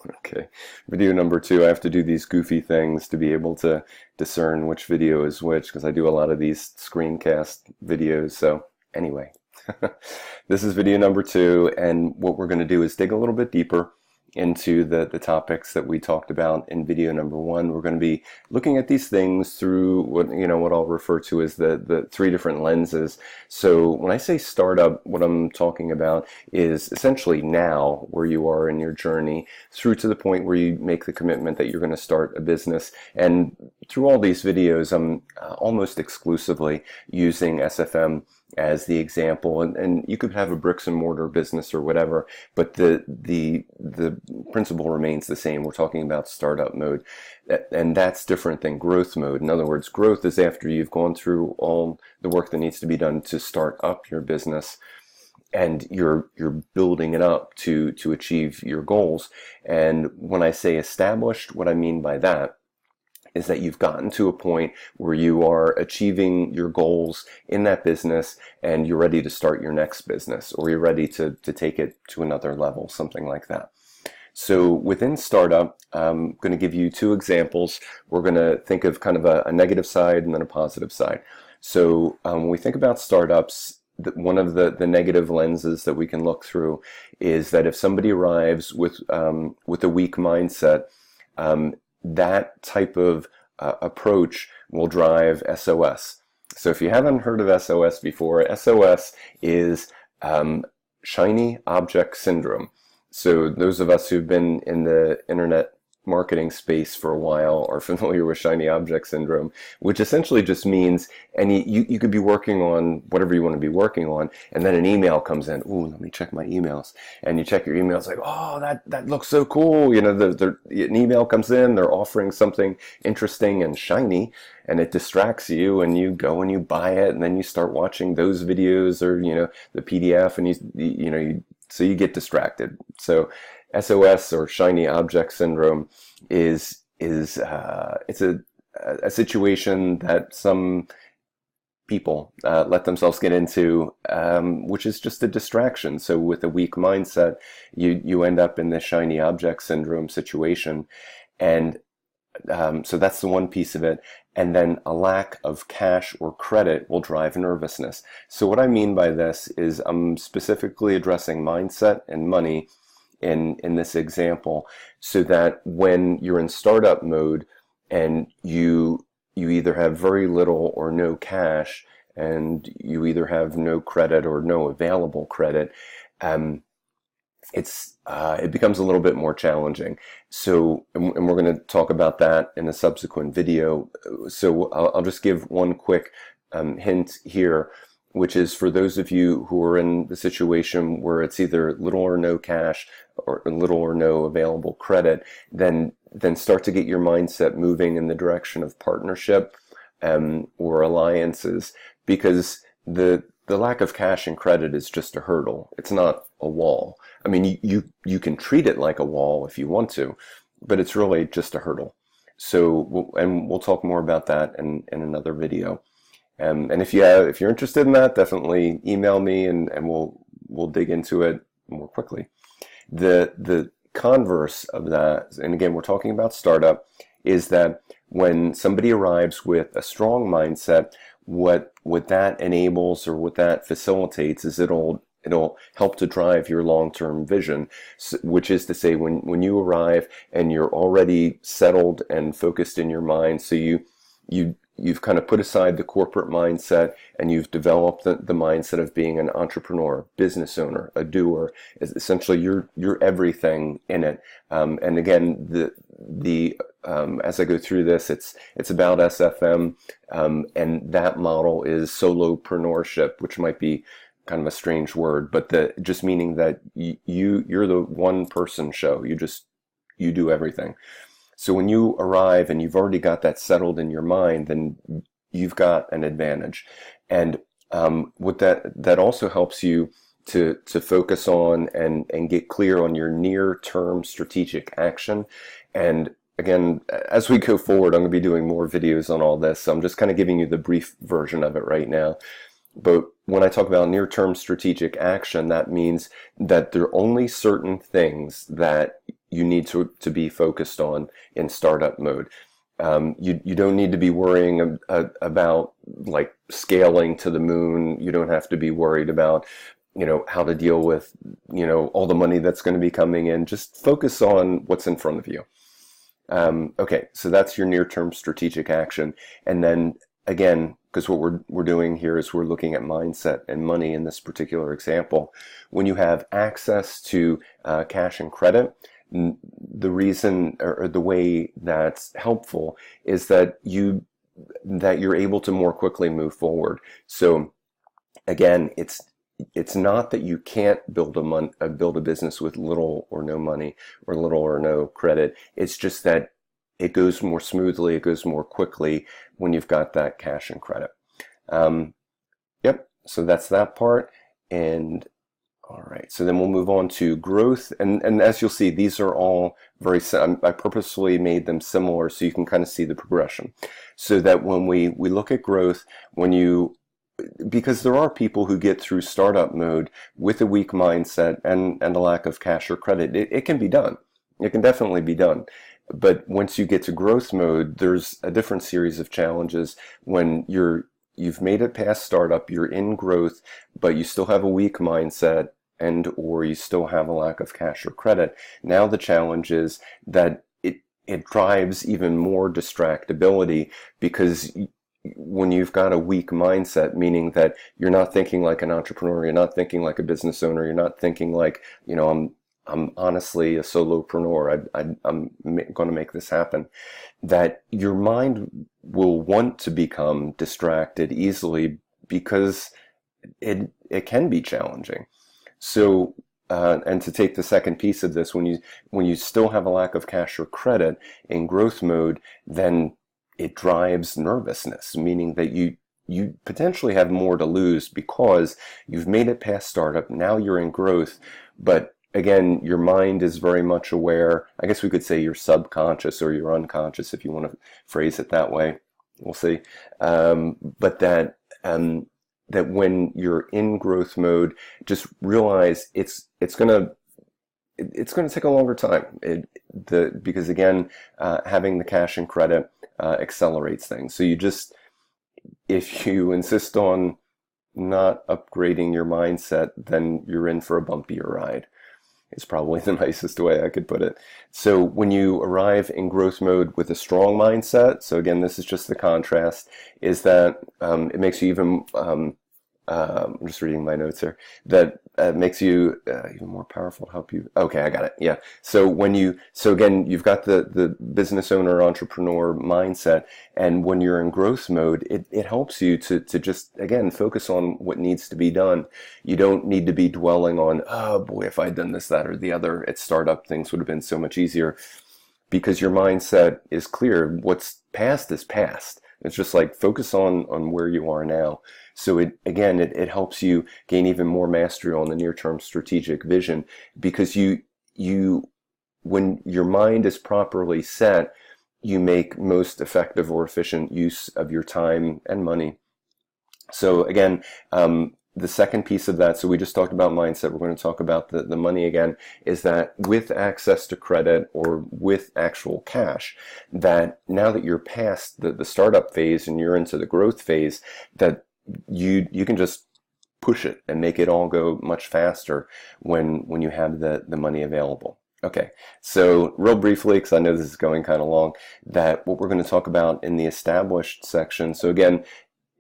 Okay. Video number two, I have to do these goofy things to be able to discern which video is which because I do a lot of these screencast videos. So anyway, this is video number two, and what we're going to do is dig a little bit deeper into the topics that we talked about in video number one. We're going to be looking at these things through what I'll refer to as the three different lenses. So when I say startup, what I'm talking about is essentially now where you are in your journey through to the point where you make the commitment that you're going to start a business. And through all these videos, I'm almost exclusively using SFM as the example, and you could have a bricks and mortar business or whatever, but the principle remains the same. We're talking about startup mode, and that's different than growth mode. In other words, growth is after you've gone through all the work that needs to be done to start up your business, and you're building it up to achieve your goals. And when I say established, what I mean by that is that you've gotten to a point where you are achieving your goals in that business and you're ready to start your next business, or you're ready to take it to another level, something like that. So within startup, I'm going to give you two examples. We're going to think of kind of a negative side and then a positive side. So when we think about startups, one of the negative lenses that we can look through is that if somebody arrives with a weak mindset, that type of approach will drive SOS. So if you haven't heard of SOS before, SOS is shiny object syndrome. So those of us who've been in the internet marketing space for a while are familiar with shiny object syndrome, which essentially just means you could be working on whatever you want to be working on, and then an email comes in. Ooh, let me check my emails. And you check your emails, like, oh, that looks so cool. An email comes in, they're offering something interesting and shiny, and it distracts you, and you go and you buy it, and then you start watching those videos or the PDF, and so you get distracted. So SOS, or shiny object syndrome, is it's a situation that some people let themselves get into, which is just a distraction. So with a weak mindset, you end up in this shiny object syndrome situation, and so that's the one piece of it. And then a lack of cash or credit will drive nervousness. So what I mean by this is I'm specifically addressing mindset and money in this example, so that when you're in startup mode and you either have very little or no cash, and you either have no credit or no available credit, it becomes a little bit more challenging. So, and we're going to talk about that in a subsequent video. So I'll just give one quick hint here, which is for those of you who are in the situation where it's either little or no cash or little or no available credit, then start to get your mindset moving in the direction of partnership or alliances, because the lack of cash and credit is just a hurdle. It's not a wall. I mean, you can treat it like a wall if you want to, but it's really just a hurdle. So, we'll talk more about that in another video. And if you're interested in that, definitely email me, and we'll dig into it more quickly. The converse of that, and again, we're talking about startup, is that when somebody arrives with a strong mindset, what that enables, or what that facilitates, is it'll help to drive your long-term vision, which is to say, when you arrive and you're already settled and focused in your mind, so you've kind of put aside the corporate mindset, and you've developed the mindset of being an entrepreneur, business owner, a doer. Essentially, you're everything in it. And again, the as I go through this, it's about SFM, and that model is solopreneurship, which might be kind of a strange word, but just meaning that you're the one person show. You do everything. So when you arrive and you've already got that settled in your mind, then you've got an advantage. And what that also helps you to focus on and get clear on your near-term strategic action. And again, as we go forward, I'm going to be doing more videos on all this. So I'm just kind of giving you the brief version of it right now. But when I talk about near-term strategic action, that means that there are only certain things that you need to be focused on in startup mode. You don't need to be worrying about like scaling to the moon. You don't have to be worried about, how to deal with, all the money that's going to be coming in. Just focus on what's in front of you. Okay, so that's your near-term strategic action. And then again, because what we're doing here is we're looking at mindset and money in this particular example. When you have access to cash and credit, the reason or the way that's helpful is that you're able to more quickly move forward. So again, it's not that you can't build a business with little or no money or little or no credit. It's just that it goes more smoothly, it goes more quickly when you've got that cash and credit. Yep, so that's that part. And all right, so then we'll move on to growth. And as you'll see, these are all I purposefully made them similar so you can kind of see the progression. So that when we look at growth, because there are people who get through startup mode with a weak mindset and a lack of cash or credit. It can be done. It can definitely be done. But once you get to growth mode, there's a different series of challenges when you've made it past startup, you're in growth, but you still have a weak mindset or you still have a lack of cash or credit. Now the challenge is that it drives even more distractibility, because when you've got a weak mindset, meaning that you're not thinking like an entrepreneur, you're not thinking like a business owner, you're not thinking like, I'm honestly a solopreneur, I'm going to make this happen, that your mind will want to become distracted easily because it can be challenging. So, and to take the second piece of this, when you still have a lack of cash or credit in growth mode, then it drives nervousness, meaning that you potentially have more to lose because you've made it past startup. Now you're in growth, but again, your mind is very much aware. I guess we could say your subconscious or your unconscious, if you want to phrase it that way. We'll see. But that when you're in growth mode, just realize it's gonna take a longer time. Because again, having the cash and credit accelerates things. So if you insist on not upgrading your mindset, then you're in for a bumpier ride. It's probably the nicest way I could put it. So when you arrive in growth mode with a strong mindset, so again, this is just the contrast, is that it makes you even I'm just reading my notes here, that makes you even more powerful to help you. Okay, I got it. Yeah. So again, you've got the business owner, entrepreneur mindset, and when you're in growth mode, it helps you to just, again, focus on what needs to be done. You don't need to be dwelling on, oh boy, if I'd done this, that, or the other at startup, things would have been so much easier, because your mindset is clear. What's past is past. It's just like focus on where you are now. So it helps you gain even more mastery on the near-term strategic vision, because when your mind is properly set, you make most effective or efficient use of your time and money. So again, the second piece of that, so we just talked about mindset, we're going to talk about the money again, is that with access to credit or with actual cash, that now that you're past the startup phase and you're into the growth phase, that you can just push it and make it all go much faster when you have the money available. Okay, so real briefly, because I know this is going kind of long, that what we're going to talk about in the established section. So again,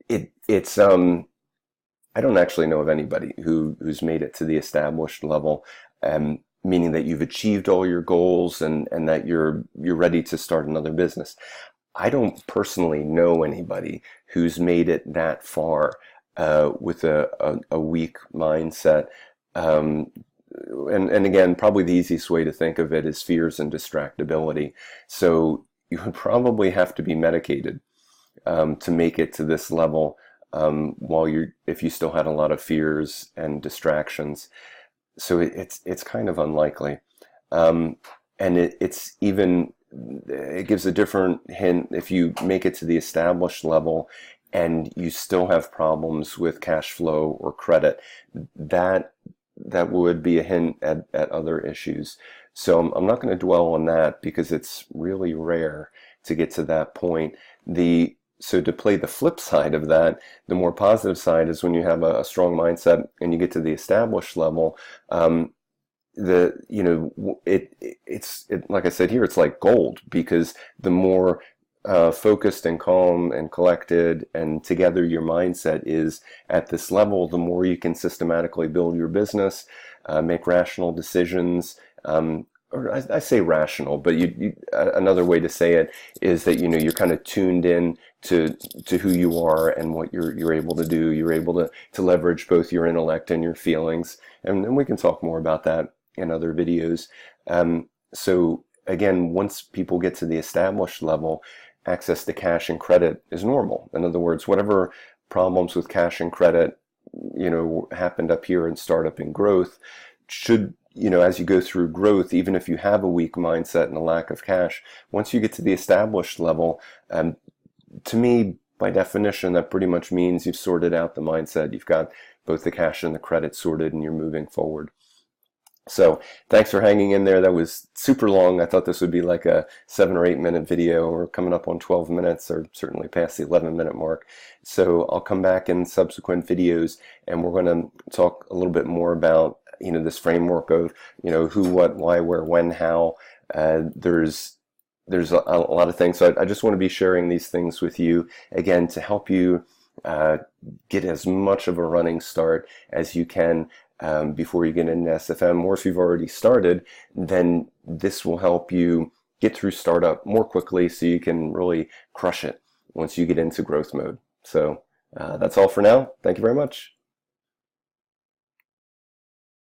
it's I don't actually know of anybody who's made it to the established level, meaning that you've achieved all your goals and that you're ready to start another business. I don't personally know anybody who's made it that far with a weak mindset. And again, probably the easiest way to think of it is fears and distractibility. So you would probably have to be medicated to make it to this level if you still had a lot of fears and distractions. So it's kind of unlikely. And it gives a different hint if you make it to the established level and you still have problems with cash flow or credit. That would be a hint at other issues. So I'm not going to dwell on that because it's really rare to get to that point. So to play the flip side of that, the more positive side is when you have a strong mindset and you get to the established level. It's like I said here, it's like gold, because the more focused and calm and collected and together your mindset is at this level, the more you can systematically build your business, make rational decisions. Or I say rational, but another way to say it is that you're kind of tuned in to who you are and what you're able to do. You're able to leverage both your intellect and your feelings, and we can talk more about that in other videos. So again, once people get to the established level, access to cash and credit is normal. In other words, whatever problems with cash and credit happened up here in startup and growth should, as you go through growth, even if you have a weak mindset and a lack of cash, once you get to the established level, to me, by definition, that pretty much means you've sorted out the mindset. You've got both the cash and the credit sorted, and you're moving forward. So thanks for hanging in there. That was super long. I thought this would be like a 7 or 8 minute video. We're coming up on 12 minutes, or certainly past the 11-minute mark. So I'll come back in subsequent videos and we're going to talk a little bit more about this framework of who, what, why, where, when, how. There's a lot of things. So I just want to be sharing these things with you again to help you get as much of a running start as you can before you get into SFM. Or if you've already started, then this will help you get through startup more quickly so you can really crush it once you get into growth mode. So that's all for now. Thank you very much.